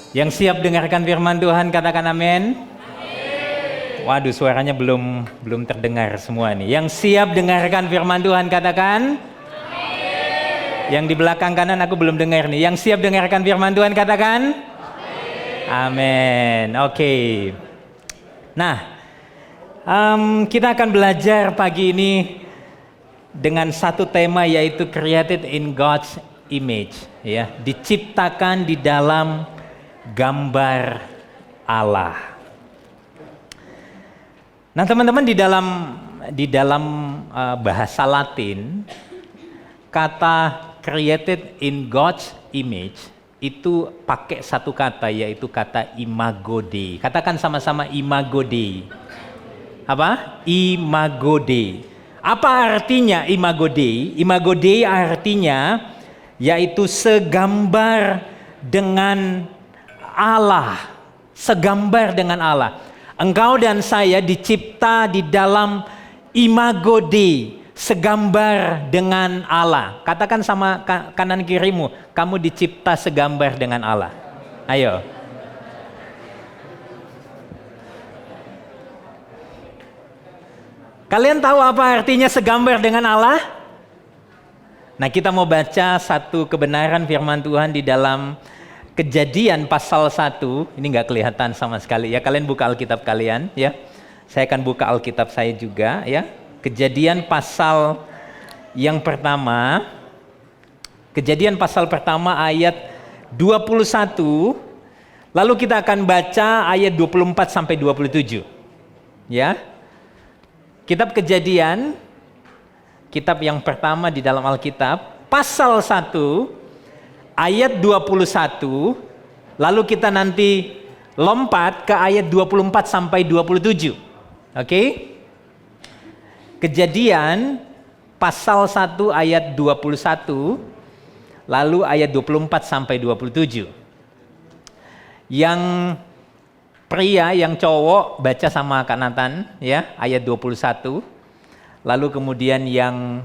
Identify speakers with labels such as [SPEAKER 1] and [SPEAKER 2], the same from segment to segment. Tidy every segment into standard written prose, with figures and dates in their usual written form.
[SPEAKER 1] Yang siap dengarkan firman Tuhan katakan amin. Waduh, suaranya belum terdengar semua nih. Yang siap dengarkan firman Tuhan katakan amin. Yang di belakang kanan aku belum dengar nih. Yang siap dengarkan firman Tuhan katakan amin. Oke. Nah, kita akan belajar pagi ini dengan satu tema, yaitu created in God's image, ya, diciptakan di dalam gambar Allah. Nah, teman-teman, di dalam bahasa Latin, kata created in God's image itu pakai satu kata, yaitu kata imago Dei. Katakan sama-sama imago Dei. Apa? Imago Dei. Apa artinya imago Dei? Imago Dei artinya yaitu segambar dengan Allah. Segambar dengan Allah. Engkau dan saya dicipta di dalam imago Dei, segambar dengan Allah. Katakan sama kanan kirimu, kamu dicipta segambar dengan Allah. Ayo. Kalian tahu apa artinya segambar dengan Allah? Nah, kita mau baca satu kebenaran firman Tuhan di dalam Kejadian pasal 1. Ini nggak kelihatan sama sekali ya. Kalian buka Alkitab kalian ya. Saya akan buka Alkitab saya juga ya. Kejadian pasal yang pertama. Kejadian pasal pertama ayat 21. Lalu kita akan baca ayat 24 sampai 27. Ya. Kitab Kejadian, kitab yang pertama di dalam Alkitab, pasal 1, ayat 21, lalu kita nanti lompat ke ayat 24 sampai 27. Oke? Kejadian, pasal 1, ayat 21, lalu ayat 24 sampai 27. Yang pria, yang cowok baca sama Kak Nathan ya, ayat 21. Lalu kemudian yang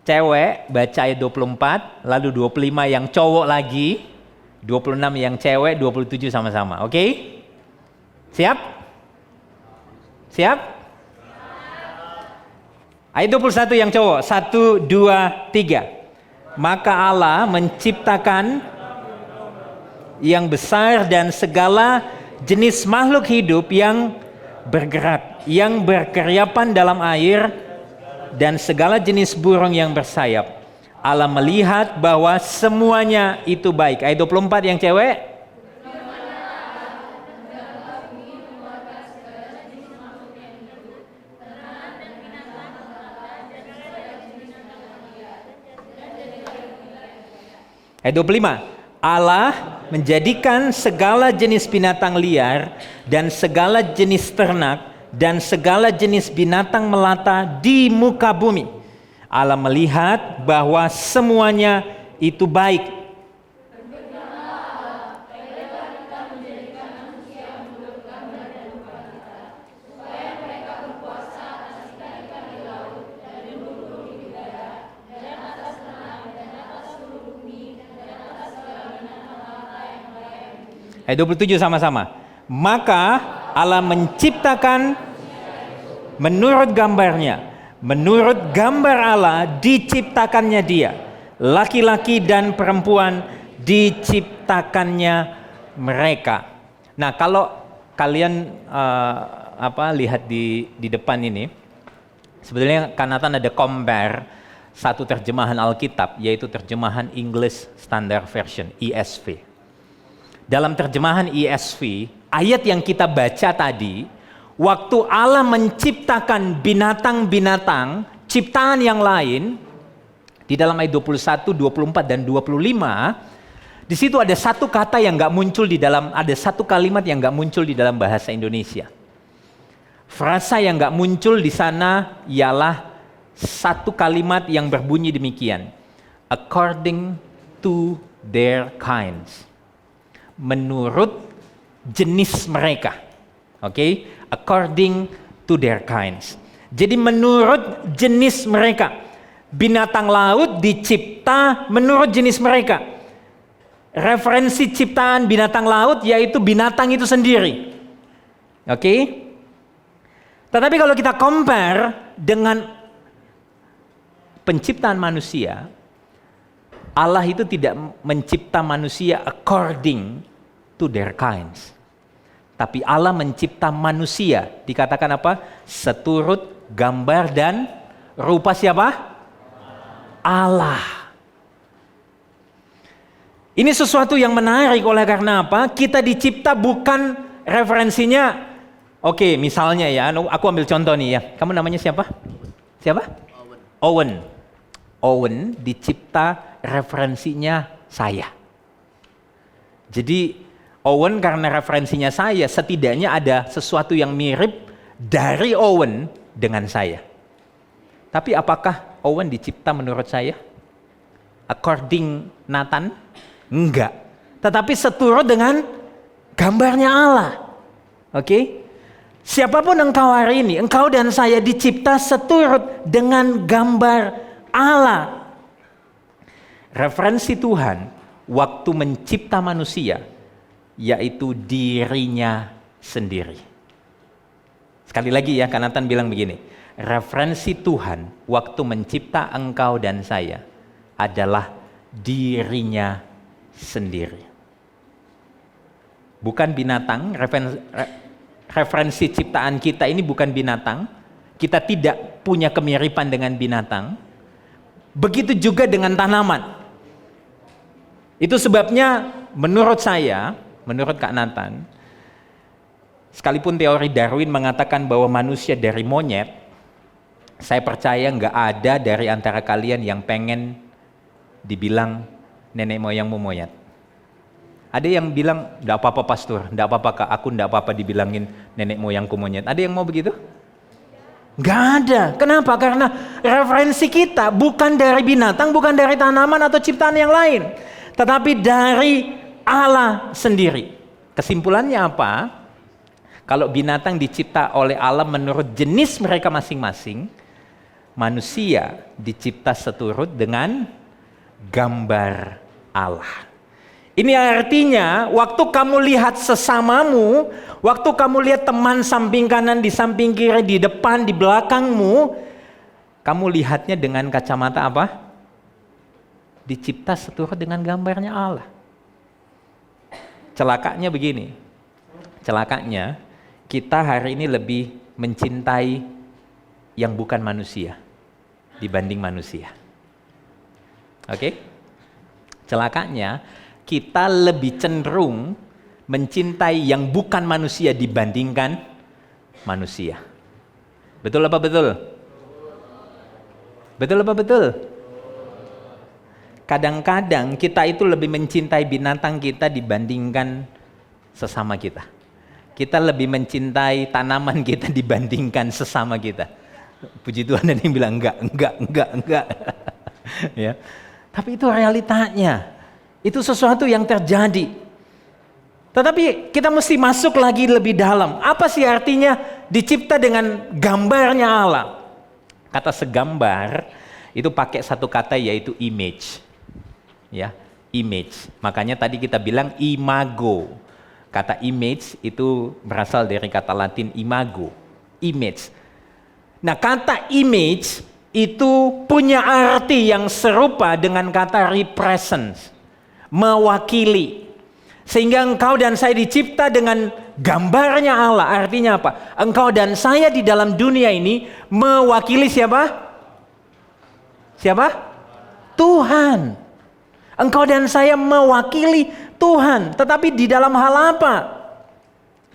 [SPEAKER 1] cewek baca ayat 24, lalu 25 yang cowok lagi, 26 yang cewek, 27 sama-sama. Oke? Siap? Siap? Ayat 21 yang cowok. 1, 2, 3. Maka Allah menciptakan yang besar dan segala jenis makhluk hidup yang bergerak, yang berkeriapan dalam air, dan segala jenis burung yang bersayap. Allah melihat bahwa semuanya itu baik. Ayat 24 yang cewek. Ayat 25. Allah menjadikan segala jenis binatang liar dan segala jenis ternak dan segala jenis binatang melata di muka bumi. Allah melihat bahwa semuanya itu baik. Ayat 27 sama-sama. Maka Allah menciptakan menurut gambarnya. Menurut gambar Allah diciptakannya dia. Laki-laki dan perempuan diciptakannya mereka. Nah, kalau kalian lihat di depan ini, sebetulnya Kanatan ada compare satu terjemahan Alkitab, yaitu terjemahan English Standard Version, ESV. Dalam terjemahan ESV, ayat yang kita baca tadi, waktu Allah menciptakan binatang-binatang, ciptaan yang lain, di dalam ayat 21, 24, dan 25, di situ ada satu kata yang nggak muncul di dalam, ada satu kalimat yang nggak muncul di dalam bahasa Indonesia. Frasa yang nggak muncul di sana ialah satu kalimat yang berbunyi demikian. According to their kinds. Menurut jenis mereka. Oke? According to their kinds. Jadi menurut jenis mereka. Binatang laut dicipta menurut jenis mereka. referensi ciptaan binatang laut yaitu binatang itu sendiri. Oke? Tetapi kalau kita compare dengan penciptaan manusia, Allah itu tidak mencipta manusia according to their kinds. Tapi Allah mencipta manusia, dikatakan apa? Seturut gambar dan rupa siapa? Allah. Ini sesuatu yang menarik oleh karena apa? Kita dicipta bukan referensinya. Oke, misalnya ya, aku ambil contoh nih ya. Kamu namanya siapa? Siapa? Owen. Owen dicipta referensinya saya. Jadi Owen karena referensinya saya, setidaknya ada sesuatu yang mirip dari Owen dengan saya. Tapi apakah Owen dicipta menurut saya? According Nathan? Enggak. Tetapi seturut dengan gambarnya Allah. Oke? Siapapun engkau hari ini, engkau dan saya dicipta seturut dengan gambar Allah. Referensi Tuhan waktu mencipta manusia yaitu dirinya sendiri. Sekali lagi ya, Kanatan bilang begini, referensi Tuhan waktu mencipta engkau dan saya adalah dirinya sendiri. Bukan binatang, referensi ciptaan kita ini bukan binatang. Kita tidak punya kemiripan dengan binatang. Begitu juga dengan tanaman. Itu sebabnya menurut saya, menurut Kak Nathan, sekalipun teori Darwin mengatakan bahwa manusia dari monyet, saya percaya nggak ada dari antara kalian yang pengen dibilang nenek moyangmu monyet. Ada yang bilang, nggak apa-apa pastor, nggak apa-apa Kak, aku nggak apa-apa dibilangin nenek moyangku monyet. Ada yang mau begitu? Nggak ada. Kenapa? Karena referensi kita bukan dari binatang, bukan dari tanaman atau ciptaan yang lain, tetapi dari Allah sendiri. Kesimpulannya apa? Kalau binatang dicipta oleh Allah menurut jenis mereka masing-masing, manusia dicipta seturut dengan gambar Allah. Ini artinya waktu kamu lihat sesamamu, waktu kamu lihat teman samping kanan, di samping kiri, di depan, di belakangmu, kamu lihatnya dengan kacamata apa? Dicipta seturut dengan gambarnya Allah. Celakanya begini, celakanya kita hari ini lebih mencintai yang bukan manusia dibanding manusia. Oke? Celakanya kita lebih cenderung mencintai yang bukan manusia dibandingkan manusia. Betul apa betul? Betul apa betul? Kadang-kadang kita itu lebih mencintai binatang kita dibandingkan sesama kita. Kita lebih mencintai tanaman kita dibandingkan sesama kita. Puji Tuhan, ada yang bilang enggak. Ya. Tapi itu realitanya. Itu sesuatu yang terjadi. Tetapi kita mesti masuk lagi lebih dalam. Apa sih artinya dicipta dengan gambarnya Allah? Kata segambar itu pakai satu kata yaitu image. Ya, image. Makanya tadi kita bilang imago. Kata image itu berasal dari kata Latin imago. Image. Nah, kata image itu punya arti yang serupa dengan kata represent. Mewakili. Sehingga engkau dan saya dicipta dengan gambarnya Allah. Artinya apa? Engkau dan saya di dalam dunia ini mewakili siapa? Siapa? Tuhan. Engkau dan saya mewakili Tuhan. Tetapi di dalam hal apa?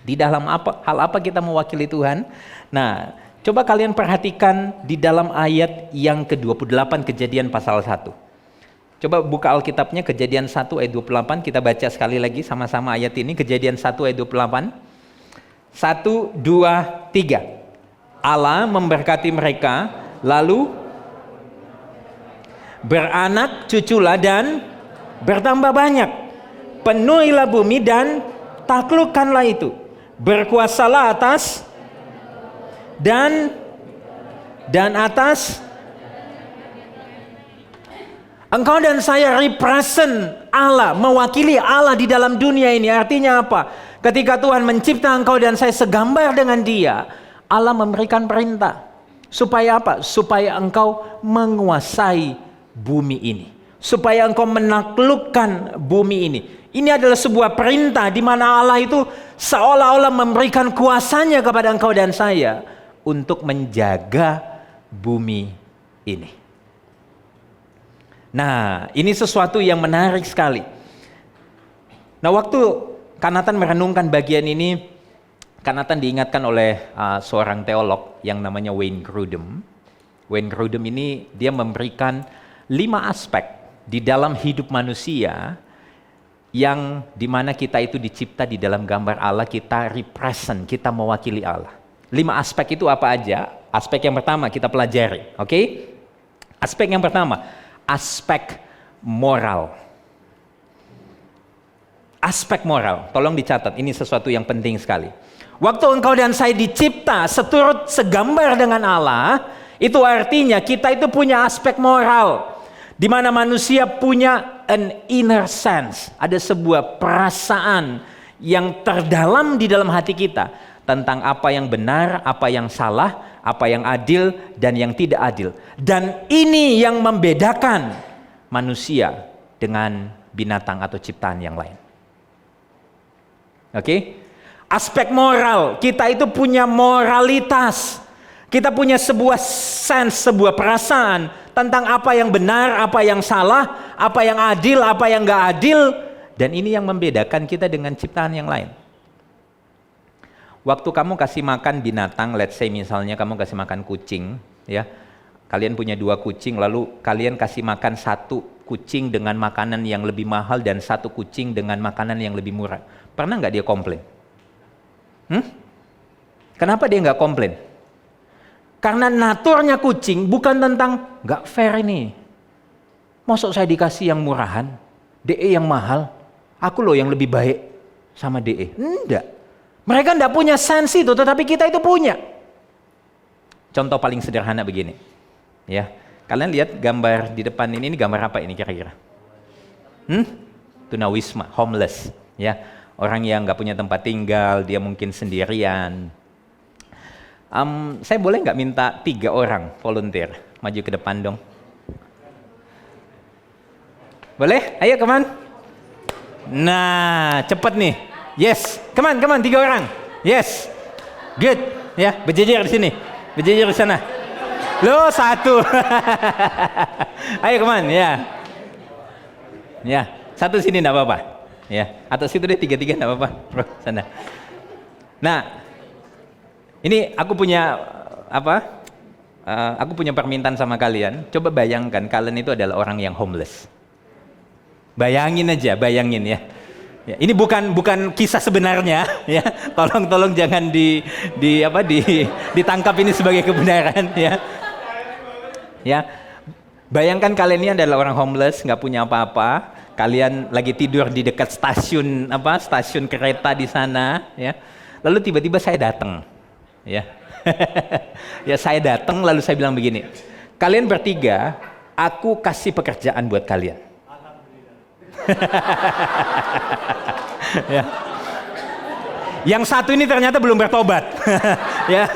[SPEAKER 1] Di dalam hal apa kita mewakili Tuhan? Nah, coba kalian perhatikan di dalam ayat yang ke-28 Kejadian pasal 1. Coba buka Alkitabnya, Kejadian 1 ayat 28, kita baca sekali lagi sama-sama ayat ini, Kejadian 1 ayat 28. 1, 2, 3. Allah memberkati mereka, lalu beranak cuculah dan bertambah banyak. Penuhilah bumi dan taklukkanlah itu. Berkuasalah atas dan atas. Engkau dan saya represent Allah, mewakili Allah di dalam dunia ini. Artinya apa? Ketika Tuhan mencipta engkau dan saya segambar dengan Dia, Allah memberikan perintah. Supaya apa? Supaya engkau menguasai bumi ini. Supaya engkau menaklukkan bumi ini. Ini adalah sebuah perintah di mana Allah itu seolah-olah memberikan kuasanya kepada engkau dan saya untuk menjaga bumi ini. Nah, ini sesuatu yang menarik sekali. Nah, waktu Kanatan merenungkan bagian ini, Kanatan diingatkan oleh seorang teolog yang namanya Wayne Grudem. Wayne Grudem ini dia memberikan 5 aspek di dalam hidup manusia yang dimana kita itu dicipta di dalam gambar Allah, kita represent, kita mewakili Allah. 5 aspek itu apa aja? Aspek yang pertama kita pelajari, oke? Aspek yang pertama, aspek moral. Aspek moral, tolong dicatat, ini sesuatu yang penting sekali. Waktu engkau dan saya dicipta seturut segambar dengan Allah, itu artinya kita itu punya aspek moral. Di mana manusia punya an inner sense, ada sebuah perasaan yang terdalam di dalam hati kita tentang apa yang benar, apa yang salah, apa yang adil dan yang tidak adil. Dan ini yang membedakan manusia dengan binatang atau ciptaan yang lain. Oke? Aspek moral, kita itu punya moralitas. Kita punya sebuah sense, sebuah perasaan tentang apa yang benar, apa yang salah, apa yang adil, apa yang gak adil. Dan ini yang membedakan kita dengan ciptaan yang lain. Waktu kamu kasih makan binatang, let's say misalnya kamu kasih makan kucing, ya, kalian punya 2 kucing, lalu kalian kasih makan 1 kucing dengan makanan yang lebih mahal dan 1 kucing dengan makanan yang lebih murah. Pernah nggak dia komplain? Kenapa dia nggak komplain? Karena naturnya kucing bukan tentang nggak fair ini. Masuk saya dikasih yang murahan, DE yang mahal, aku loh yang lebih baik sama DE. Enggak. Mereka enggak punya sense itu, tetapi kita itu punya. Contoh paling sederhana begini. Ya. Kalian lihat gambar di depan ini gambar apa ini kira-kira? Tunawisma, homeless, ya. Orang yang nggak punya tempat tinggal, dia mungkin sendirian. Saya boleh nggak minta 3 orang volunteer maju ke depan dong? Boleh? Ayo, come on. Nah, cepet nih. Yes, come on, 3 orang. Yes, good. Ya, berjejer di sini, berjejer di sana. Lo 1. Ayo, come on, ya. Ya, 1 sini nggak apa-apa. Ya, atau situ deh 3-3 nggak apa-apa, bro, sana. Nah, ini aku punya apa? Aku punya permintaan sama kalian. Coba bayangkan kalian itu adalah orang yang homeless. Bayangin aja, bayangin ya. Ya, ini bukan kisah sebenarnya, ya. Tolong jangan ditangkap ini sebagai kebenaran, ya. Ya, bayangkan kalian ini adalah orang homeless, nggak punya apa-apa. Kalian lagi tidur di dekat stasiun kereta di sana, ya. Lalu tiba-tiba saya datang, ya. Ya, saya datang lalu saya bilang begini, kalian bertiga, aku kasih pekerjaan buat kalian. Ya. Yang 1 ini ternyata belum bertobat. Ya.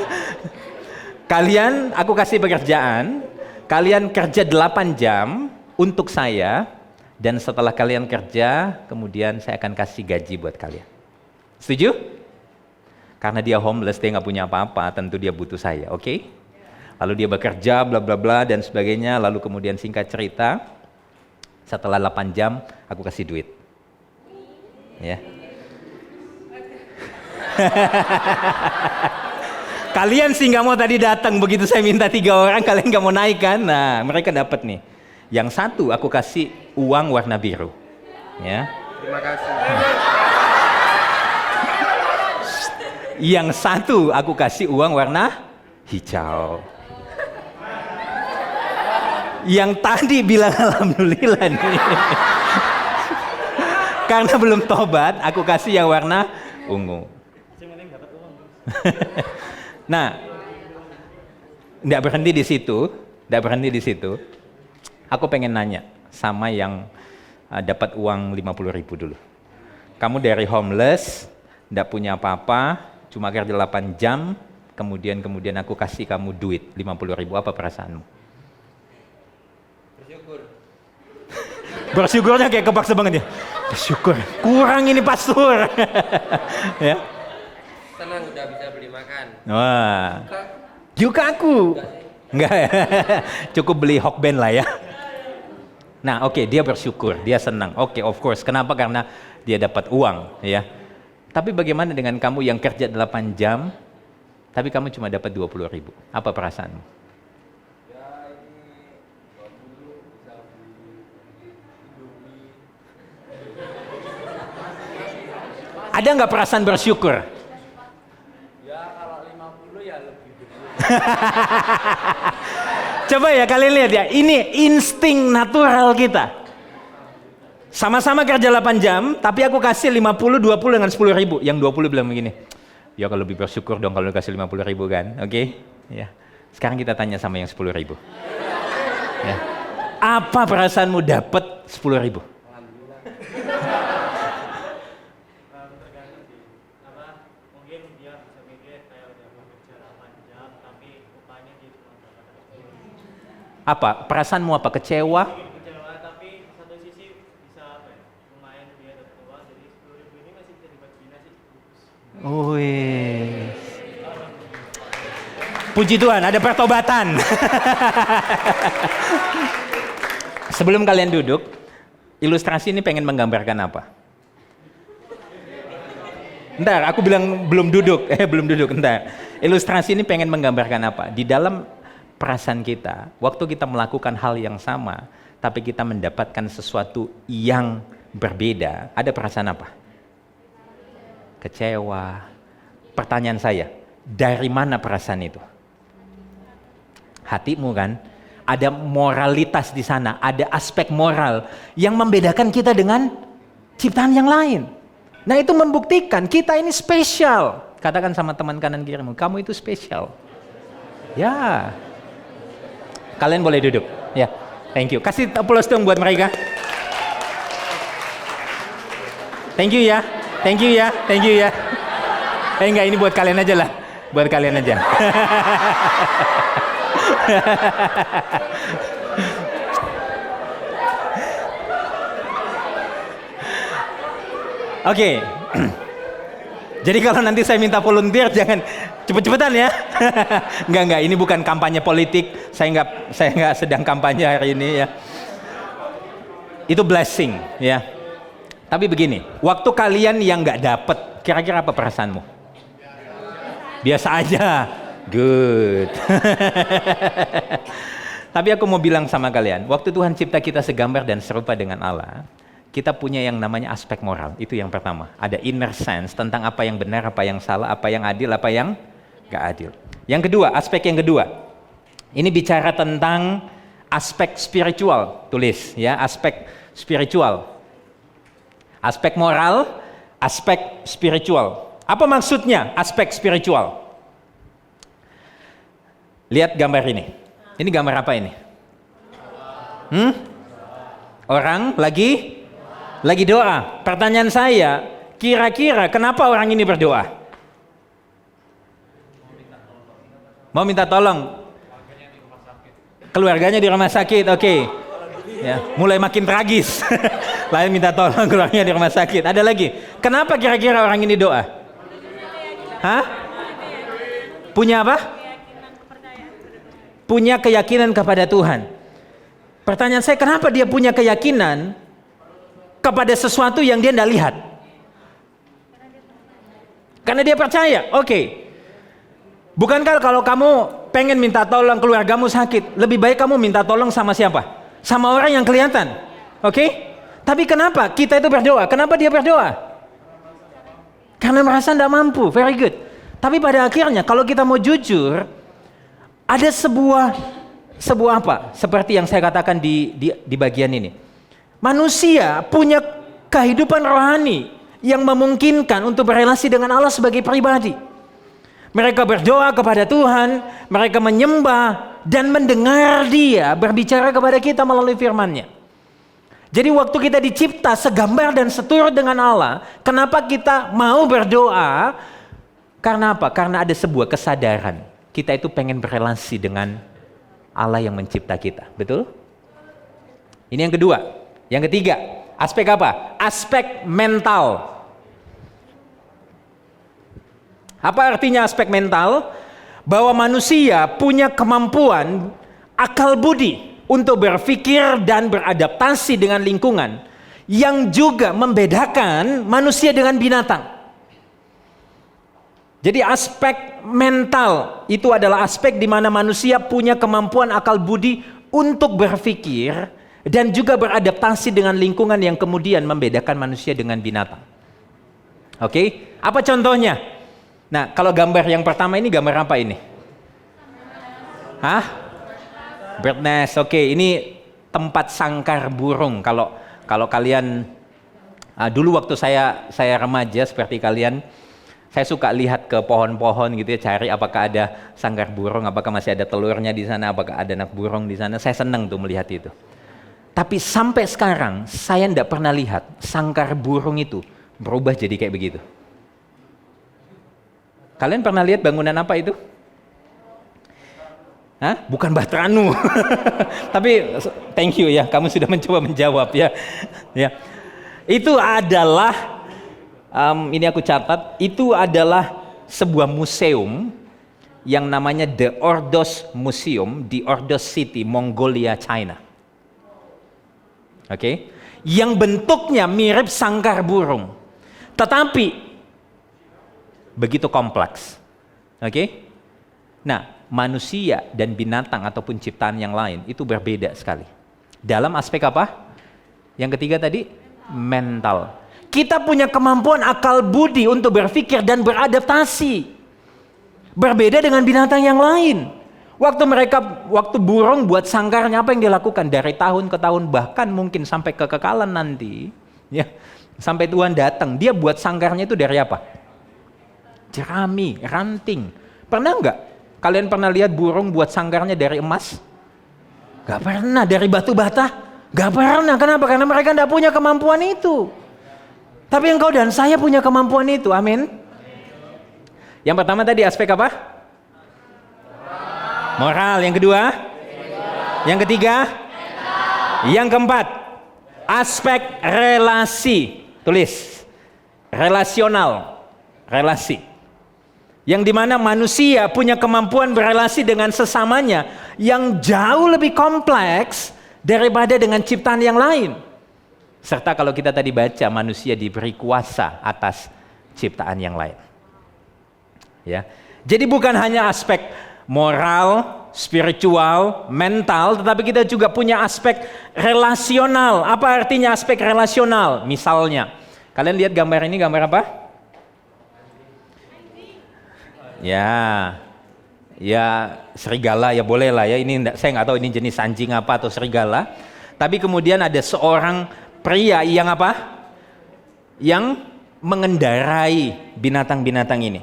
[SPEAKER 1] Kalian, aku kasih pekerjaan, kalian kerja 8 jam untuk saya. Dan setelah kalian kerja, kemudian saya akan kasih gaji buat kalian. Setuju? Karena dia homeless, dia nggak punya apa-apa, tentu dia butuh saya, oke? Lalu dia bekerja, bla bla bla dan sebagainya. Lalu kemudian singkat cerita, setelah 8 jam, aku kasih duit. Ya. Kalian sih nggak mau tadi datang, begitu saya minta 3 orang, kalian nggak mau naik kan? Nah, mereka dapat nih. Yang 1 aku kasih uang warna biru, ya.
[SPEAKER 2] Terima kasih.
[SPEAKER 1] Yang 1 aku kasih uang warna hijau. Yang tadi bilang alhamdulillah nih. Karena belum tobat, aku kasih yang warna ungu. Nah, tidak berhenti di situ. Aku pengen nanya, sama yang dapat uang 50.000 dulu. Kamu dari homeless, nggak punya apa-apa, cuma kerja 8 jam, kemudian aku kasih kamu duit 50.000, apa perasaanmu?
[SPEAKER 2] Bersyukur.
[SPEAKER 1] Bersyukurnya kayak kepaksa banget ya. Bersyukur, kurang ini pastor. Ya.
[SPEAKER 2] Senang udah bisa beli makan.
[SPEAKER 1] Wah, juga aku. Enggak ya? Cukup beli Hokben lah ya. Nah, oke, dia bersyukur, dia senang. Oke, of course. Kenapa? Karena dia dapat uang, ya. Tapi bagaimana dengan kamu yang kerja 8 jam, tapi kamu cuma dapat 20.000? Apa perasaanmu?
[SPEAKER 2] Ya ini buat dulu bisa beli Indomie.
[SPEAKER 1] Ada nggak perasaan bersyukur?
[SPEAKER 2] Ya kalau 50 ya lebih gede.
[SPEAKER 1] Coba ya kalian lihat ya, ini insting natural kita. Sama-sama kerja 8 jam, tapi aku kasih 50, 20 dengan 10.000. Yang 20 bilang begini, ya kalau lebih bersyukur dong kalau kasih 50.000 kan, oke? Ya. Sekarang kita tanya sama yang 10.000. Ya. Apa perasaanmu dapat 10.000?
[SPEAKER 3] Mungkin dia bisa mikir kayak udah bekerja 8 jam tapi upahnya dia cuma dapat
[SPEAKER 1] Apa? Perasaanmu apa? Kecewa?
[SPEAKER 3] kecewa, tapi satu sisi bisa apa ya, lumayan dia dapat uang, jadi 10.000 ini masih bisa dibagi nasi bungkus.
[SPEAKER 1] Wih. Puji Tuhan, ada pertobatan. Sebelum kalian duduk, ilustrasi ini pengen menggambarkan apa? Ntar, aku bilang belum duduk, ntar. Ilustrasi ini pengen menggambarkan apa? Di dalam perasaan kita, waktu kita melakukan hal yang sama, tapi kita mendapatkan sesuatu yang berbeda, ada perasaan apa? Kecewa. Pertanyaan saya, dari mana perasaan itu? Hatimu kan? Ada moralitas di sana, ada aspek moral yang membedakan kita dengan ciptaan yang lain. Nah itu membuktikan kita ini spesial. Katakan sama teman kanan kirimu, kamu itu spesial. Ya. Kalian boleh duduk. Ya, thank you. Kasih applause dong buat mereka. Thank you ya. Thank you ya. Thank you ya. Enggak, ini buat kalian aja lah. Buat kalian aja. Oke. Jadi kalau nanti saya minta volunteer jangan cepet-cepetan ya. Enggak, ini bukan kampanye politik. Saya enggak sedang kampanye hari ini ya. Itu blessing ya. Tapi begini, waktu kalian yang enggak dapet, kira-kira apa perasaanmu? Biasa aja. Good. Tapi aku mau bilang sama kalian, waktu Tuhan cipta kita segambar dan serupa dengan Allah, kita punya yang namanya aspek moral. Itu yang pertama. Ada inner sense tentang apa yang benar, apa yang salah, apa yang adil, apa yang gak adil. Yang kedua, aspek yang kedua. Ini bicara tentang aspek spiritual. Tulis ya, aspek spiritual. Aspek moral, aspek spiritual. Apa maksudnya aspek spiritual? Lihat gambar ini. Ini gambar apa ini? Orang lagi doa. Pertanyaan saya, kira-kira kenapa orang ini berdoa? Mau minta tolong. Keluarganya di rumah sakit, oke. Ya, mulai makin tragis. Lain minta tolong keluarganya di rumah sakit. Ada lagi. Kenapa kira-kira orang ini doa? Hah? Punya apa? Punya keyakinan kepada Tuhan. Pertanyaan saya, kenapa dia punya keyakinan kepada sesuatu yang dia tidak lihat? Karena dia percaya. Oke. Bukankah kalau kamu pengen minta tolong keluargamu sakit, lebih baik kamu minta tolong sama siapa? Sama orang yang kelihatan. Oke? Tapi kenapa kita itu berdoa? Kenapa dia berdoa? Karena merasa tidak mampu. Very good. Tapi pada akhirnya kalau kita mau jujur, ada sebuah apa? Seperti yang saya katakan di bagian ini. Manusia punya kehidupan rohani yang memungkinkan untuk berrelasi dengan Allah sebagai pribadi. Mereka berdoa kepada Tuhan, mereka menyembah dan mendengar Dia berbicara kepada kita melalui firman-Nya. Jadi waktu kita dicipta segambar dan seturut dengan Allah, kenapa kita mau berdoa? Karena apa? Karena ada sebuah kesadaran. Kita itu pengen berelasi dengan Allah yang mencipta kita. Betul? Ini yang kedua. Yang ketiga, aspek apa? Aspek mental. Apa artinya aspek mental? Bahwa manusia punya kemampuan akal budi untuk berpikir dan beradaptasi dengan lingkungan yang juga membedakan manusia dengan binatang. Jadi aspek mental itu adalah aspek di mana manusia punya kemampuan akal budi untuk berpikir dan juga beradaptasi dengan lingkungan yang kemudian membedakan manusia dengan binatang. Oke, apa contohnya? Nah, kalau gambar yang pertama ini gambar apa ini? Hah? Bird nest. Oke, ini tempat sangkar burung. Kalau kalian dulu waktu saya remaja seperti kalian, saya suka lihat ke pohon-pohon gitu ya, cari apakah ada sangkar burung, apakah masih ada telurnya di sana, apakah ada anak burung di sana. Saya senang tuh melihat itu. Tapi sampai sekarang saya tidak pernah lihat sangkar burung itu berubah jadi kayak begitu. Kalian pernah lihat bangunan apa itu? Hah? Bukan Batranu. Tapi thank you ya, kamu sudah mencoba menjawab ya. Ya. Itu adalah ini aku catat, itu adalah sebuah museum yang namanya The Ordos Museum di Ordos City, Mongolia, China. Oke. Yang bentuknya mirip sangkar burung. Tetapi begitu kompleks. Oke? Nah, manusia dan binatang ataupun ciptaan yang lain itu berbeda sekali. Dalam aspek apa? Yang ketiga tadi, mental. Kita punya kemampuan akal budi untuk berpikir dan beradaptasi. Berbeda dengan binatang yang lain. Waktu burung buat sangkarnya, apa yang dilakukan? Dari tahun ke tahun, bahkan mungkin sampai kekekalan nanti, ya, sampai Tuhan datang, dia buat sangkarnya itu dari apa? Jerami, ranting. Pernah nggak? Kalian pernah lihat burung buat sangkarnya dari emas? Gak pernah. Dari batu bata? Gak pernah. Kenapa? Karena mereka tidak punya kemampuan itu. Tapi engkau dan saya punya kemampuan itu. Amin. Yang pertama tadi aspek apa? Moral. Yang kedua? Yang ketiga? Yang keempat? Aspek relasi. Tulis. Relasional. Relasi. Yang dimana manusia punya kemampuan berelasi dengan sesamanya yang jauh lebih kompleks daripada dengan ciptaan yang lain. Serta kalau kita tadi baca, manusia diberi kuasa atas ciptaan yang lain. Ya. Jadi bukan hanya aspek moral, spiritual, mental, tetapi kita juga punya aspek relasional. Apa artinya aspek relasional? Misalnya, kalian lihat gambar ini, gambar apa? Ya serigala ya boleh lah ya. Ini saya nggak tahu ini jenis anjing apa atau serigala. Tapi kemudian ada seorang pria yang apa? Yang mengendarai binatang-binatang ini.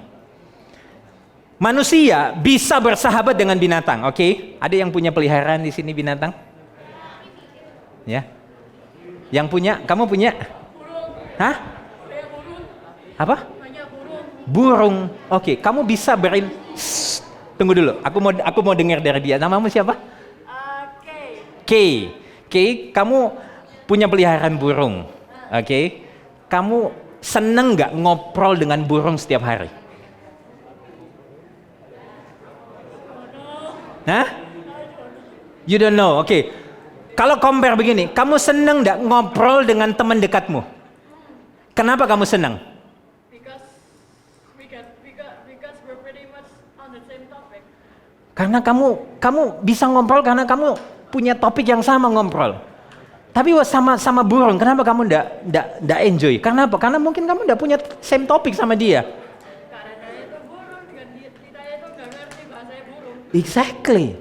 [SPEAKER 1] Manusia bisa bersahabat dengan binatang, oke? Ada yang punya peliharaan di sini binatang? Ya. Yang punya? Kamu punya? Hah? Apa? Burung. Oke, kamu bisa tunggu dulu. Aku mau dengar dari dia. Namamu siapa? Kay. Kay, kamu punya peliharaan burung. Oke. Kamu seneng nggak ngobrol dengan burung setiap hari? Hah? You don't know. Oke. Kalau compare begini, kamu seneng nggak ngobrol dengan teman dekatmu? Kenapa kamu senang? Karena kamu bisa ngobrol karena kamu punya topik yang sama ngobrol. Tapi sama burung, kenapa kamu ndak enjoy? Karena apa? Karena mungkin kamu ndak punya same topik sama dia.
[SPEAKER 4] Karena itu burung dengan kita itu nggak ngerti bahasa burung.
[SPEAKER 1] Exactly.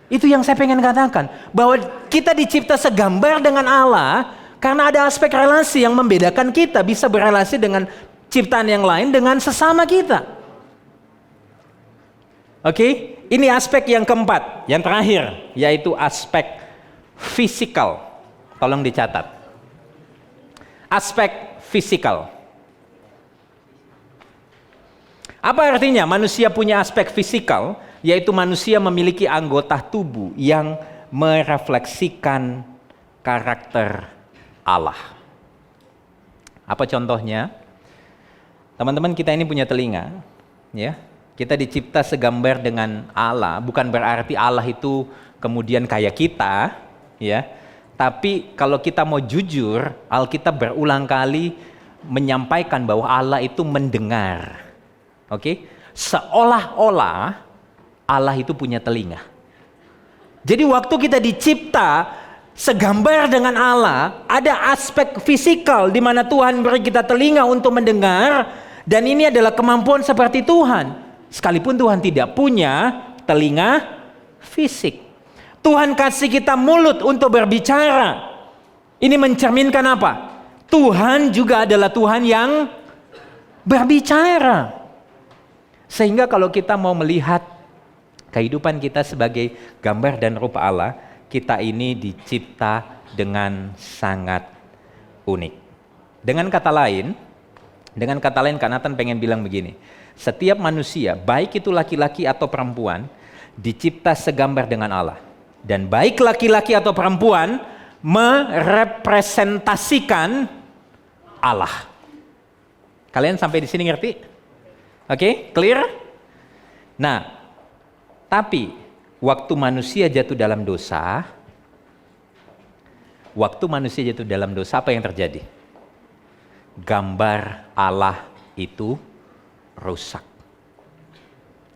[SPEAKER 1] Itu yang saya pengen katakan, bahwa kita dicipta segambar dengan Allah karena ada aspek relasi yang membedakan kita bisa berelasi dengan ciptaan yang lain dengan sesama kita. Oke, ini aspek yang keempat, yang terakhir, yaitu aspek fisikal. Tolong dicatat. aspek fisikal. Apa artinya manusia punya aspek fisikal? Yaitu manusia memiliki anggota tubuh yang merefleksikan karakter Allah. Apa contohnya? Teman-teman, kita ini punya telinga, ya. Kita dicipta segambar dengan Allah, bukan berarti Allah itu kemudian kayak kita, ya. Tapi kalau kita mau jujur, Alkitab berulang kali menyampaikan bahwa Allah itu mendengar. Oke? Seolah-olah Allah itu punya telinga. Jadi waktu kita dicipta segambar dengan Allah, ada aspek fisikal di mana Tuhan beri kita telinga untuk mendengar, dan ini adalah kemampuan seperti Tuhan. Sekalipun Tuhan tidak punya telinga fisik. Tuhan kasih kita mulut untuk berbicara. Ini mencerminkan apa? Tuhan juga adalah Tuhan yang berbicara. Sehingga kalau kita mau melihat kehidupan kita sebagai gambar dan rupa Allah, kita ini dicipta dengan sangat unik. Dengan kata lain, Kak Nathan pengen bilang begini. Setiap manusia, baik itu laki-laki atau perempuan, dicipta segambar dengan Allah. Dan baik laki-laki atau perempuan merepresentasikan Allah. Kalian sampai di sini ngerti? Oke, clear? Nah, tapi waktu manusia jatuh dalam dosa, apa yang terjadi? Gambar Allah itu rusak.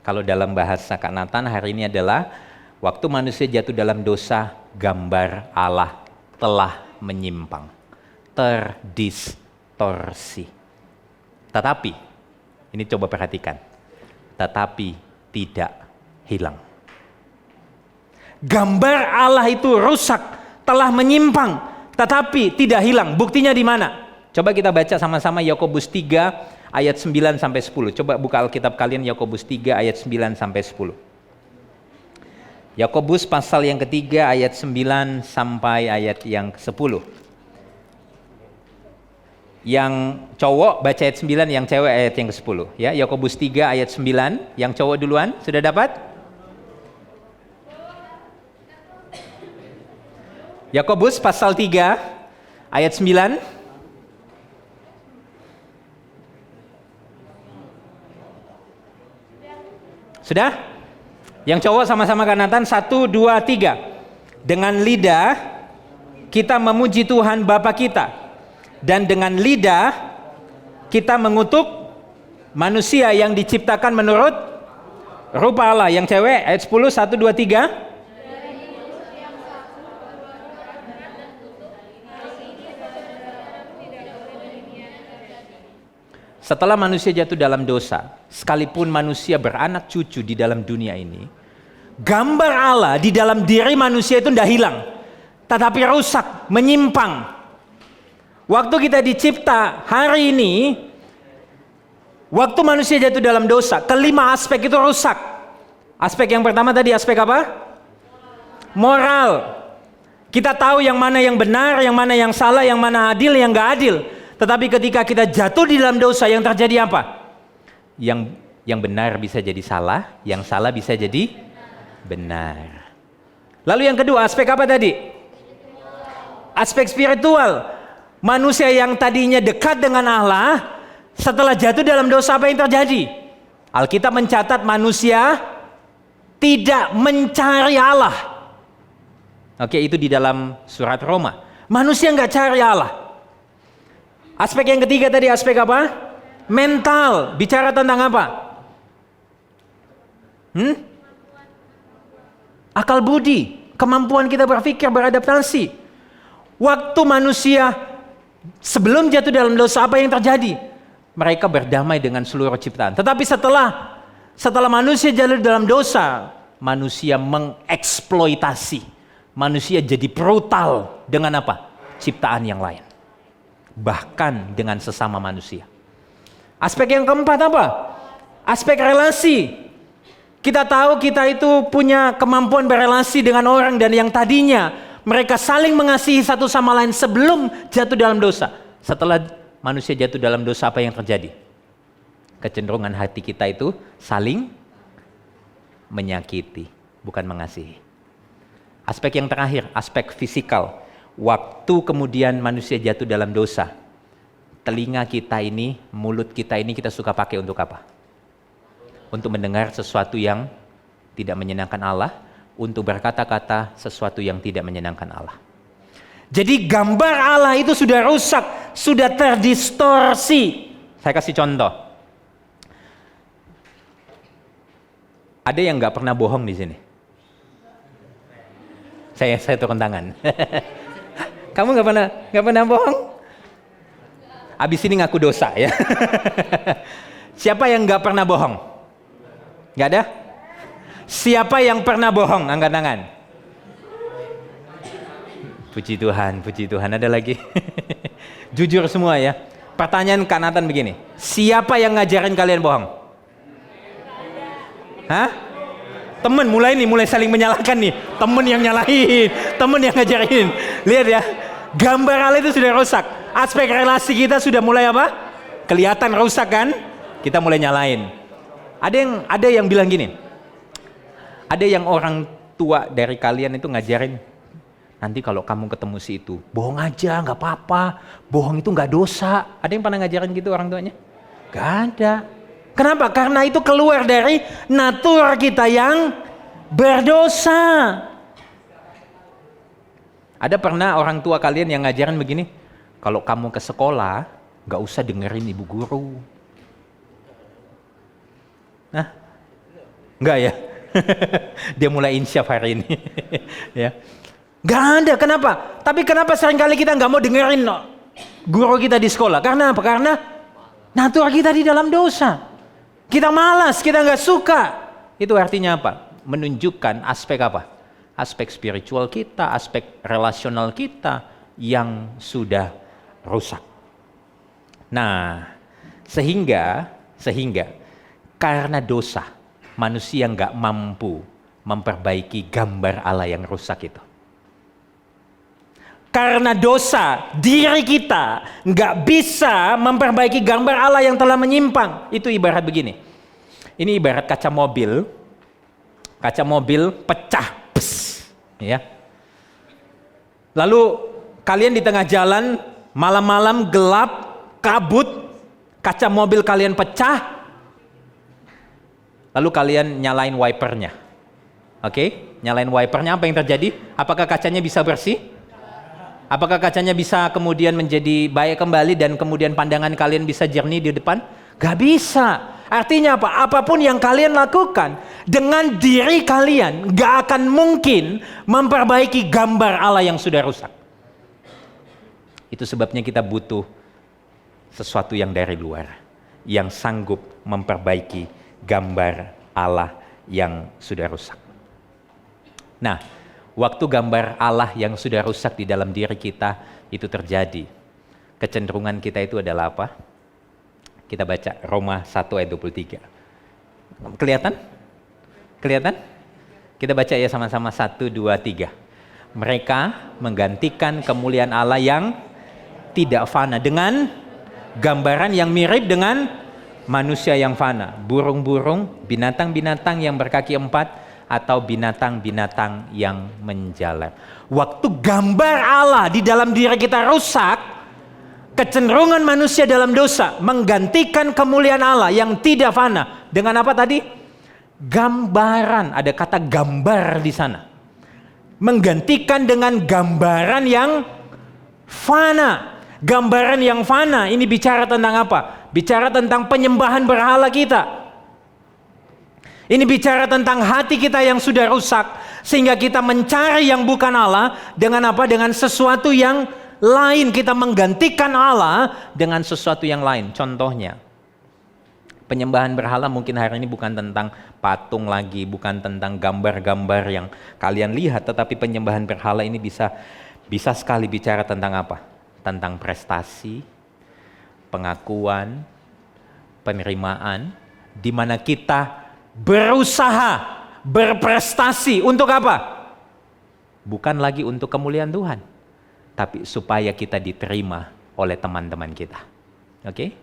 [SPEAKER 1] Kalau dalam bahasa Kak Nathan hari ini adalah waktu manusia jatuh dalam dosa, gambar Allah telah menyimpang, terdistorsi. Tetapi, ini coba perhatikan, tetapi tidak hilang. Gambar Allah itu rusak, telah menyimpang, tetapi tidak hilang. Buktinya di mana? Coba kita baca sama-sama Yakobus 3 ayat 9 sampai 10. Coba buka Alkitab kalian, Yakobus 3 ayat 9 sampai 10. Yakobus pasal yang ketiga ayat 9 sampai ayat yang ke-10. Yang cowok baca ayat 9, yang cewek ayat yang ke-10. Ya, Yakobus 3 ayat 9, yang cowok duluan, sudah dapat? Yakobus pasal 3 ayat 9. Sudah? Yang cowok sama-sama Kak Nathan, 1, 2, 3. Dengan lidah kita memuji Tuhan Bapa kita, dan dengan lidah kita mengutuk manusia yang diciptakan menurut rupa Allah. Yang cewek ayat 10, 1, 2, 3. Setelah manusia jatuh dalam dosa, sekalipun manusia beranak cucu di dalam dunia ini, gambar Allah di dalam diri manusia itu tidak hilang, tetapi rusak, menyimpang. Waktu kita dicipta hari ini, waktu manusia jatuh dalam dosa, kelima aspek itu rusak. Aspek yang pertama tadi aspek apa? Moral. Kita tahu yang mana yang benar, yang mana yang salah, yang mana adil, yang gak adil. Tetapi ketika kita jatuh di dalam dosa, yang terjadi apa? Yang benar bisa jadi salah, yang salah bisa jadi benar. Lalu yang kedua, aspek apa tadi? Aspek spiritual. Manusia yang tadinya dekat dengan Allah, setelah jatuh dalam dosa, apa yang terjadi? Alkitab mencatat manusia tidak mencari Allah. Oke, itu di dalam surat Roma. Manusia nggak cari Allah. Aspek yang ketiga tadi aspek apa? Mental. Bicara tentang apa? Akal budi, kemampuan kita berpikir, beradaptasi. Waktu manusia sebelum jatuh dalam dosa, apa yang terjadi? Mereka berdamai dengan seluruh ciptaan. Tetapi setelah manusia jatuh dalam dosa, manusia mengeksploitasi. Manusia jadi brutal dengan apa? Ciptaan yang lain. Bahkan dengan sesama manusia. Aspek yang keempat apa? Aspek relasi. Kita tahu kita itu punya kemampuan berelasi dengan orang, dan yang tadinya mereka saling mengasihi satu sama lain sebelum jatuh dalam dosa. Setelah manusia jatuh dalam dosa, apa yang terjadi? Kecenderungan hati kita itu saling menyakiti, bukan mengasihi. Aspek yang terakhir, aspek fisikal. Waktu kemudian manusia jatuh dalam dosa, telinga kita ini, mulut kita ini kita suka pakai untuk apa? Untuk mendengar sesuatu yang tidak menyenangkan Allah, untuk berkata-kata sesuatu yang tidak menyenangkan Allah. Jadi gambar Allah itu sudah rusak, sudah terdistorsi. Saya kasih contoh. Ada yang nggak pernah bohong di sini? Saya turun tangan. Kamu nggak pernah bohong? Abis ini ngaku dosa ya. Siapa yang nggak pernah bohong? Nggak ada? Siapa yang pernah bohong? Angkat tangan. Puji Tuhan. Ada lagi? Jujur semua ya. Pertanyaan Kak Nathan begini. Siapa yang ngajarin kalian bohong? Hah? Temen mulai saling menyalahkan nih. Temen yang nyalahin, temen yang ngajarin. Lihat ya. Gambar Allah itu sudah rusak. Aspek relasi kita sudah mulai apa? Kelihatan rusak kan? Kita mulai nyalain. Ada yang bilang gini. Ada yang orang tua dari kalian itu ngajarin, nanti kalau kamu ketemu si itu, bohong aja, nggak apa-apa. Bohong itu nggak dosa. Ada yang pernah ngajarin gitu orang tuanya? Gak ada. Kenapa? Karena itu keluar dari natur kita yang berdosa. Ada pernah orang tua kalian yang ngajarin begini, kalau kamu ke sekolah, nggak usah dengerin ibu guru. Nah, nggak ya? Dia mulai insyaf hari ini. Ya. Gak ada, kenapa? Tapi kenapa seringkali kita nggak mau dengerin guru kita di sekolah? Karena apa? Karena natur kita di dalam dosa. Kita malas, kita nggak suka. Itu artinya apa? Menunjukkan aspek apa? Aspek spiritual kita, aspek relasional kita yang sudah rusak. Nah, sehingga karena dosa, manusia nggak mampu memperbaiki gambar Allah yang rusak itu. Karena dosa, diri kita nggak bisa memperbaiki gambar Allah yang telah menyimpang. Itu ibarat begini. Ini ibarat kaca mobil. Kaca mobil pecah. Pss, ya. Lalu kalian di tengah jalan, malam-malam gelap, kabut, kaca mobil kalian pecah. Lalu kalian nyalain wipernya. Oke? Nyalain wipernya, apa yang terjadi? Apakah kacanya bisa bersih? Apakah kacanya bisa kemudian menjadi baik kembali dan kemudian pandangan kalian bisa jernih di depan? Gak bisa. Artinya apa? Apapun yang kalian lakukan dengan diri kalian gak akan mungkin memperbaiki gambar Allah yang sudah rusak. Itu sebabnya kita butuh sesuatu yang dari luar, yang sanggup memperbaiki gambar Allah yang sudah rusak. Nah, waktu gambar Allah yang sudah rusak di dalam diri kita itu terjadi, kecenderungan kita itu adalah apa? Kita baca Roma 1 ayat 23. Kelihatan? Kelihatan? Kita baca ya sama-sama 1, 2, 3. Mereka menggantikan kemuliaan Allah yang tidak fana dengan gambaran yang mirip dengan manusia yang fana. Burung-burung, binatang-binatang yang berkaki 4, atau binatang-binatang yang menjalar. Waktu gambar Allah di dalam diri kita rusak, kecenderungan manusia dalam dosa menggantikan kemuliaan Allah yang tidak fana dengan apa tadi? Gambaran, ada kata gambar di sana. Menggantikan dengan gambaran yang fana. Gambaran yang fana ini bicara tentang apa? Bicara tentang penyembahan berhala kita. Ini bicara tentang hati kita yang sudah rusak, sehingga kita mencari yang bukan Allah dengan apa? Dengan sesuatu yang lain. Kita menggantikan Allah dengan sesuatu yang lain. Contohnya, penyembahan berhala mungkin hari ini bukan tentang patung lagi, bukan tentang gambar-gambar yang kalian lihat, tetapi penyembahan berhala ini bisa sekali bicara tentang apa? Tentang prestasi, pengakuan, penerimaan, di mana kita berusaha, berprestasi untuk apa? Bukan lagi untuk kemuliaan Tuhan, tapi supaya kita diterima oleh teman-teman kita. Oke?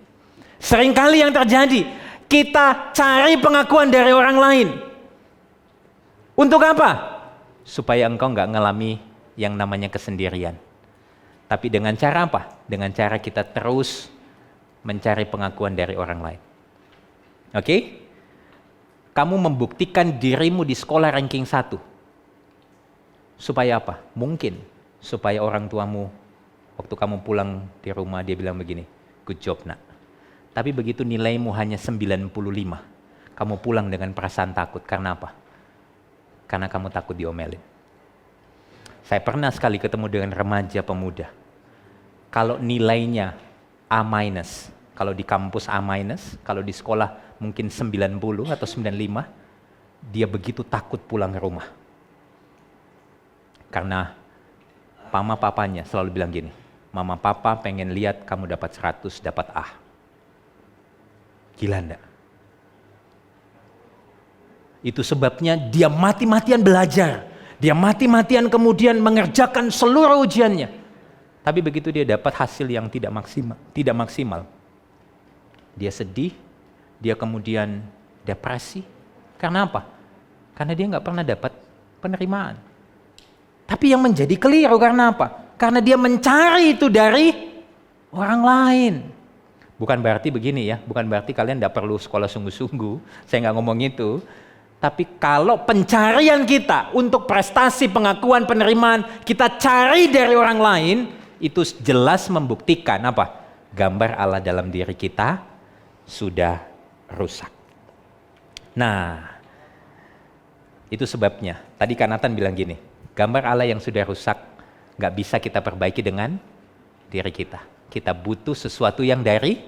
[SPEAKER 1] Seringkali yang terjadi, kita cari pengakuan dari orang lain. Untuk apa? Supaya engkau nggak ngalami yang namanya kesendirian. Tapi dengan cara apa? Dengan cara kita terus mencari pengakuan dari orang lain. Oke? Kamu membuktikan dirimu di sekolah ranking 1. Supaya apa? Mungkin supaya orang tuamu waktu kamu pulang di rumah dia bilang begini, good job nak. Tapi begitu nilaimu hanya 95, kamu pulang dengan perasaan takut. Karena apa? Karena kamu takut diomelin. Saya pernah sekali ketemu dengan remaja pemuda. Kalau nilainya A-, kalau di kampus A-, kalau di sekolah mungkin 90 atau 95, dia begitu takut pulang ke rumah. Karena mama papanya selalu bilang gini, mama papa pengen lihat kamu dapat 100, dapat A. Gila enggak? Itu sebabnya dia mati-matian belajar. Dia mati-matian kemudian mengerjakan seluruh ujiannya. Tapi begitu dia dapat hasil yang tidak maksimal. Dia sedih, dia kemudian depresi. Karena apa? Karena dia nggak pernah dapat penerimaan. Tapi yang menjadi keliru karena apa? Karena dia mencari itu dari orang lain. Bukan berarti begini ya, bukan berarti kalian tidak perlu sekolah sungguh-sungguh. Saya nggak ngomong itu. Tapi kalau pencarian kita untuk prestasi, pengakuan, penerimaan, kita cari dari orang lain, itu jelas membuktikan apa? Gambar Allah dalam diri kita sudah rusak. Nah, itu sebabnya. Tadi Kak Nathan bilang gini, gambar Allah yang sudah rusak nggak bisa kita perbaiki dengan diri kita. Kita butuh sesuatu yang dari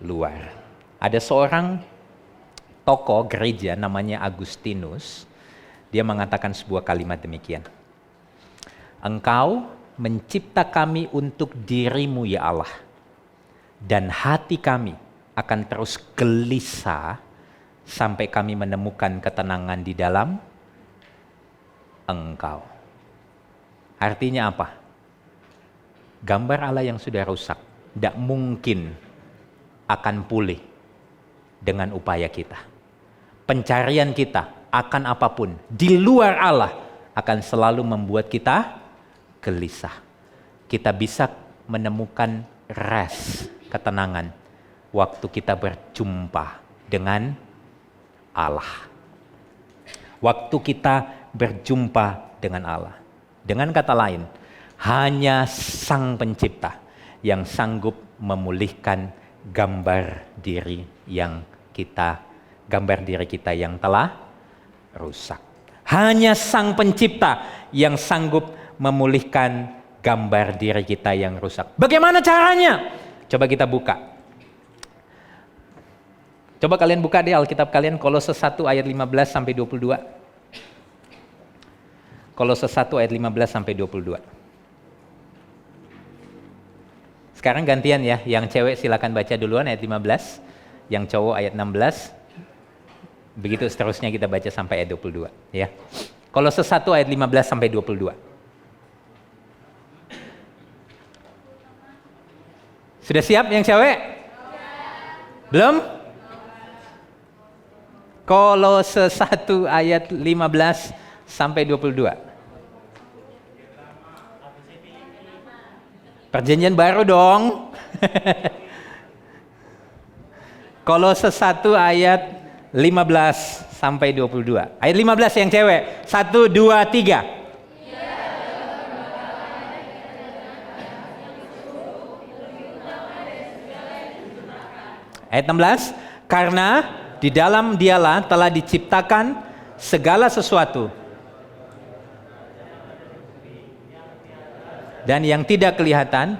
[SPEAKER 1] luar. Ada seorang tokoh gereja namanya Agustinus, dia mengatakan sebuah kalimat demikian. Engkau mencipta kami untuk dirimu ya Allah, dan hati kami akan terus gelisah sampai kami menemukan ketenangan di dalam Engkau. Artinya apa? Gambar Allah yang sudah rusak tidak mungkin akan pulih dengan upaya kita. Pencarian kita akan apapun di luar Allah akan selalu membuat kita gelisah. Kita bisa menemukan rest, ketenangan waktu kita berjumpa dengan Allah. Waktu kita berjumpa dengan Allah. Dengan kata lain, hanya Sang Pencipta yang sanggup memulihkan gambar diri kita yang telah rusak. Hanya Sang Pencipta yang sanggup memulihkan gambar diri kita yang rusak. Bagaimana caranya? Coba kita buka. Coba kalian buka deh Alkitab kalian, Kolose 1 ayat 15 sampai 22. Kolose 1 ayat 15 sampai 22. Sekarang gantian ya, yang cewek silakan baca duluan ayat 15, yang cowok ayat 16. Begitu seterusnya kita baca sampai ayat 22 ya. Kolose 1 ayat 15 sampai 22. Sudah siap yang cewek? Belum? Kolose 1 ayat 15 sampai 22. Perjanjian baru dong. Kolose 1 ayat 15 sampai 22. Ayat 15 yang cewek. 1, 2, 3. Ayat 16. Karena di dalam dialah telah diciptakan segala sesuatu. Dan yang tidak kelihatan,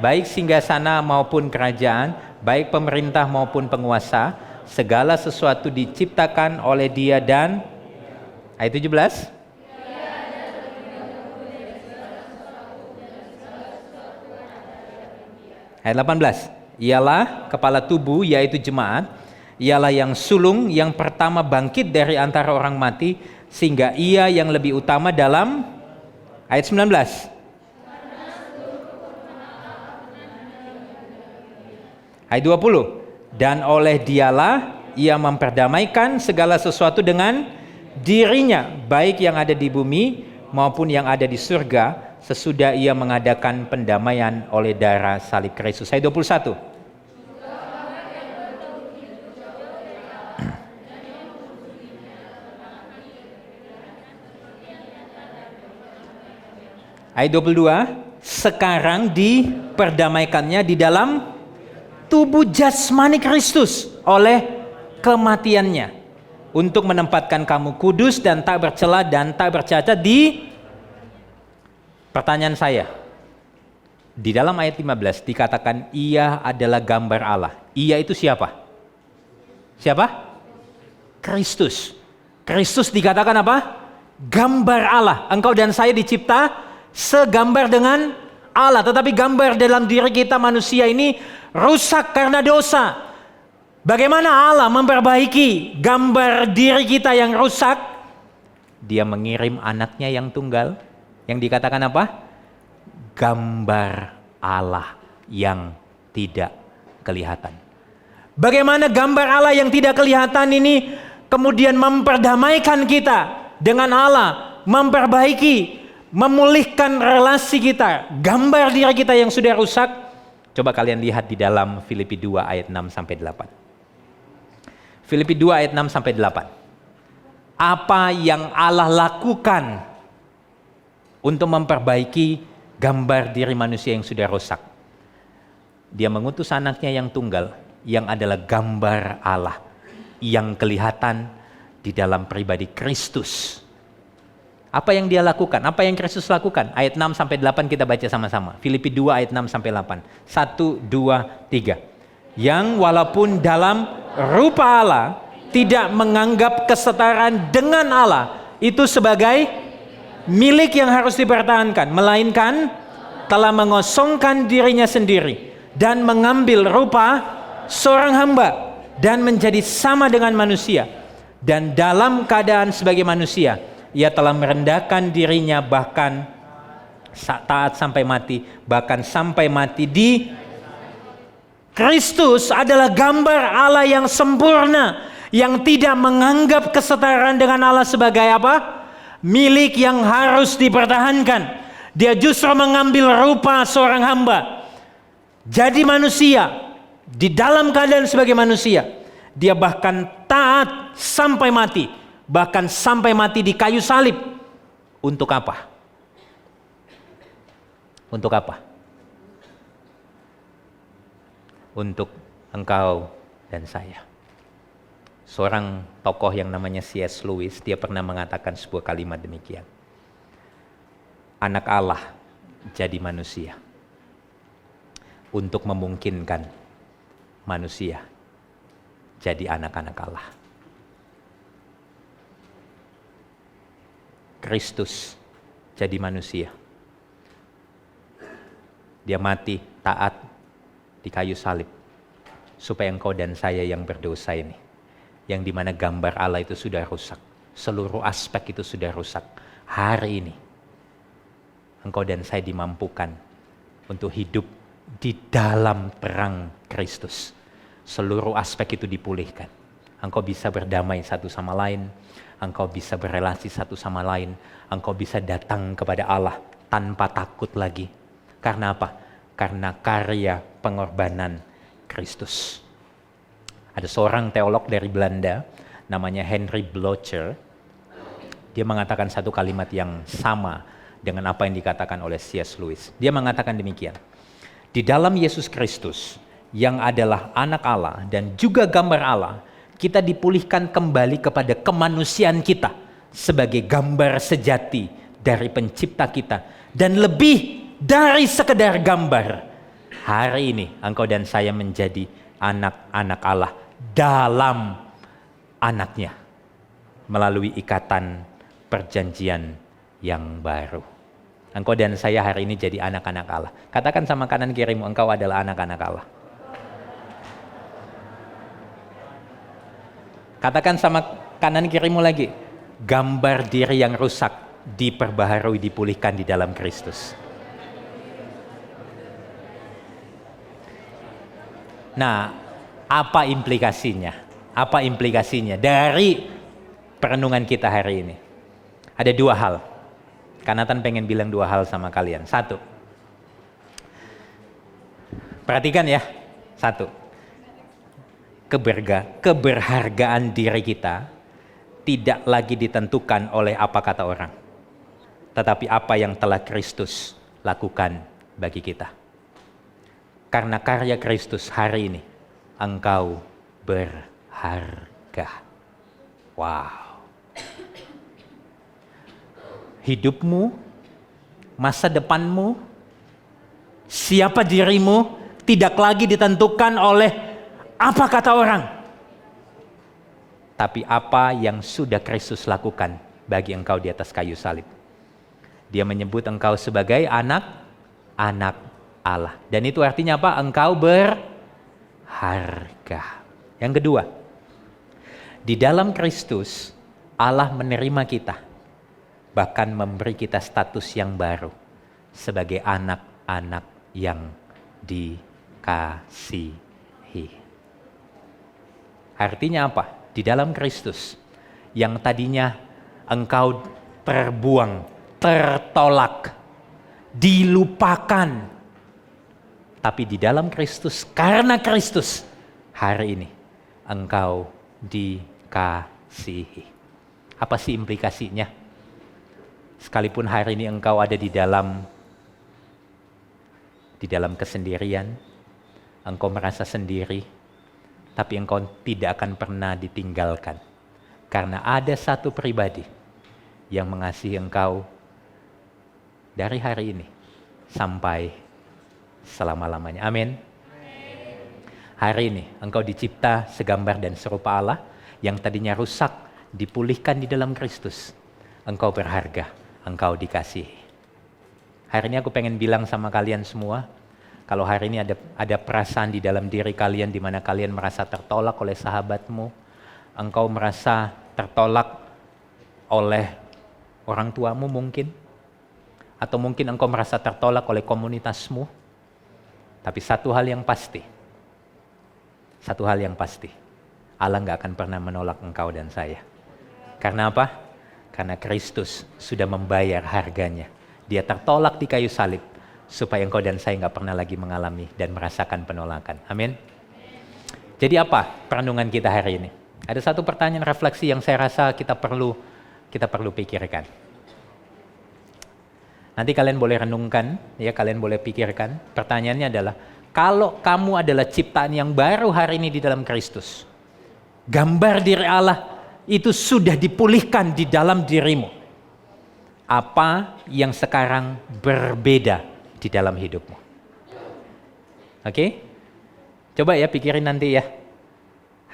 [SPEAKER 1] baik singgasana maupun kerajaan, baik pemerintah maupun penguasa, segala sesuatu diciptakan oleh Dia dan ayat 17. Ayat 18. Ialah kepala tubuh yaitu jemaat, ialah yang sulung yang pertama bangkit dari antara orang mati, sehingga ia yang lebih utama dalam ayat 19. Ayat 20. Dan oleh dialah ia memperdamaikan segala sesuatu dengan dirinya, baik yang ada di bumi maupun yang ada di surga, sesudah ia mengadakan pendamaian oleh darah salib Kristus. Ayat 21. Ayat 22. Sekarang diperdamaikannya di dalam tubuh jasmani Kristus oleh kematiannya, untuk menempatkan kamu kudus dan tak bercela dan tak bercacat di... Pertanyaan saya, di dalam ayat 15 dikatakan ia adalah gambar Allah. Ia itu siapa? Siapa? Kristus. Kristus dikatakan apa? Gambar Allah. Engkau dan saya dicipta segambar dengan Allah, tetapi gambar dalam diri kita manusia ini rusak karena dosa. Bagaimana Allah memperbaiki gambar diri kita yang rusak? Dia mengirim anaknya yang tunggal, yang dikatakan apa? Gambar Allah yang tidak kelihatan. Bagaimana gambar Allah yang tidak kelihatan ini kemudian memperdamaikan kita dengan Allah, memperbaiki, memulihkan relasi kita, gambar diri kita yang sudah rusak. Coba kalian lihat di dalam Filipi 2 ayat 6 sampai 8. Filipi 2 ayat 6 sampai 8. Apa yang Allah lakukan untuk memperbaiki gambar diri manusia yang sudah rusak? Dia mengutus anaknya yang tunggal, yang adalah gambar Allah, yang kelihatan di dalam pribadi Kristus. Apa yang dia lakukan? Apa yang Kristus lakukan? Ayat 6 sampai 8 kita baca sama-sama. Filipi 2 ayat 6 sampai 8. 1, 2, 3. Yang walaupun dalam rupa Allah tidak menganggap kesetaraan dengan Allah itu sebagai milik yang harus dipertahankan, melainkan telah mengosongkan dirinya sendiri dan mengambil rupa seorang hamba dan menjadi sama dengan manusia, dan dalam keadaan sebagai manusia ia telah merendahkan dirinya bahkan taat sampai mati, bahkan sampai mati di... Kristus adalah gambar Allah yang sempurna, yang tidak menganggap kesetaraan dengan Allah sebagai apa? Milik yang harus dipertahankan. Dia justru mengambil rupa seorang hamba. Jadi manusia, di dalam keadaan sebagai manusia, dia bahkan taat sampai mati, bahkan sampai mati di kayu salib. Untuk apa? Untuk apa? Untuk engkau dan saya. Seorang tokoh yang namanya C.S. Lewis, dia pernah mengatakan sebuah kalimat demikian. Anak Allah jadi manusia untuk memungkinkan manusia jadi anak-anak Allah. Kristus jadi manusia. Dia mati taat di kayu salib supaya engkau dan saya yang berdosa ini, yang dimana gambar Allah itu sudah rusak, seluruh aspek itu sudah rusak, hari ini engkau dan saya dimampukan untuk hidup di dalam terang Kristus. Seluruh aspek itu dipulihkan. Engkau bisa berdamai satu sama lain, engkau bisa berelasi satu sama lain, engkau bisa datang kepada Allah tanpa takut lagi. Karena apa? Karena karya pengorbanan Kristus. Ada seorang teolog dari Belanda namanya Henry Blocher. Dia mengatakan satu kalimat yang sama dengan apa yang dikatakan oleh C.S. Lewis. Dia mengatakan demikian. Di dalam Yesus Kristus yang adalah anak Allah dan juga gambar Allah, kita dipulihkan kembali kepada kemanusiaan kita sebagai gambar sejati dari pencipta kita, dan lebih dari sekedar gambar. Hari ini engkau dan saya menjadi anak-anak Allah dalam anaknya melalui ikatan perjanjian yang baru. Engkau dan saya hari ini jadi anak-anak Allah. Katakan sama kanan kirimu, engkau adalah anak-anak Allah. Katakan sama kanan kirimu lagi, gambar diri yang rusak diperbaharui, dipulihkan di dalam Kristus. Nah, apa implikasinya? Apa implikasinya dari perenungan kita hari ini? Ada dua hal. Kanatan pengen bilang dua hal sama kalian. Satu, perhatikan ya. Satu, keberhargaan diri kita tidak lagi ditentukan oleh apa kata orang, tetapi apa yang telah Kristus lakukan bagi kita. Karena karya Kristus hari ini, engkau berharga. Wow. Hidupmu, masa depanmu, siapa dirimu tidak lagi ditentukan oleh apa kata orang, tapi apa yang sudah Kristus lakukan bagi engkau di atas kayu salib. Dia menyebut engkau sebagai anak Allah. Dan itu artinya apa? Engkau berharga. Yang kedua, di dalam Kristus Allah menerima kita, bahkan memberi kita status yang baru sebagai anak-anak yang dikasihi. Artinya apa? Di dalam Kristus yang tadinya engkau terbuang, tertolak, dilupakan, tapi di dalam Kristus, karena Kristus, hari ini engkau dikasihi. Apa sih implikasinya? Sekalipun hari ini engkau ada di dalam kesendirian, engkau merasa sendiri, tapi engkau tidak akan pernah ditinggalkan. Karena ada satu pribadi yang mengasihi engkau dari hari ini sampai selama-lamanya. Amin. Hari ini engkau dicipta segambar dan serupa Allah, yang tadinya rusak dipulihkan di dalam Kristus. Engkau berharga, engkau dikasihi. Hari ini aku pengen bilang sama kalian semua, kalau hari ini ada perasaan di dalam diri kalian di mana kalian merasa tertolak oleh sahabatmu, engkau merasa tertolak oleh orang tuamu mungkin, atau mungkin engkau merasa tertolak oleh komunitasmu, tapi satu hal yang pasti, Allah nggak akan pernah menolak engkau dan saya. Karena apa? Karena Kristus sudah membayar harganya. Dia tertolak di kayu salib, supaya engkau dan saya nggak pernah lagi mengalami dan merasakan penolakan. Amin. Jadi apa perenungan kita hari ini? Ada satu pertanyaan refleksi yang saya rasa kita perlu pikirkan. Nanti kalian boleh renungkan, ya, kalian boleh pikirkan. Pertanyaannya adalah, kalau kamu adalah ciptaan yang baru hari ini di dalam Kristus, gambar diri Allah itu sudah dipulihkan di dalam dirimu. Apa yang sekarang berbeda di dalam hidupmu? Oke? Coba ya pikirin nanti ya.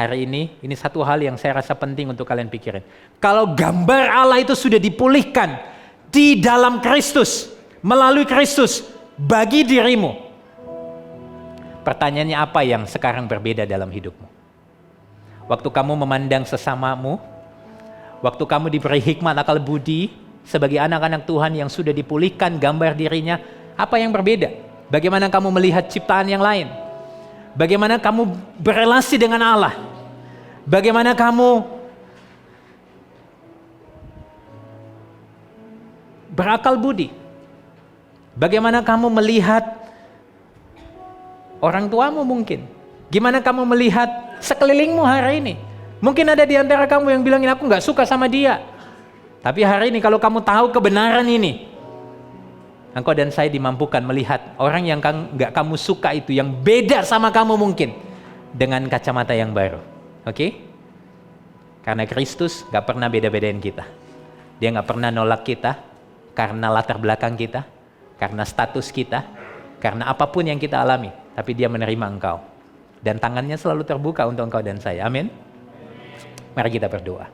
[SPEAKER 1] Hari ini satu hal yang saya rasa penting untuk kalian pikirin. Kalau gambar Allah itu sudah dipulihkan di dalam Kristus, melalui Kristus, bagi dirimu, pertanyaannya apa yang sekarang berbeda dalam hidupmu? Waktu kamu memandang sesamamu, waktu kamu diberi hikmat akal budi sebagai anak-anak Tuhan yang sudah dipulihkan gambar dirinya, apa yang berbeda? Bagaimana kamu melihat ciptaan yang lain? Bagaimana kamu berelasi dengan Allah? Bagaimana kamu berakal budi? Bagaimana kamu melihat orang tuamu mungkin? Gimana kamu melihat sekelilingmu hari ini? Mungkin ada di antara kamu yang bilangin, aku gak suka sama dia. Tapi hari ini kalau kamu tahu kebenaran ini, engkau dan saya dimampukan melihat orang yang gak kamu suka itu, yang beda sama kamu mungkin, dengan kacamata yang baru. Oke? Karena Kristus gak pernah beda-bedain kita. Dia gak pernah nolak kita karena latar belakang kita, karena status kita, karena apapun yang kita alami. Tapi dia menerima engkau. Dan tangannya selalu terbuka untuk engkau dan saya. Amin. Mari kita berdoa.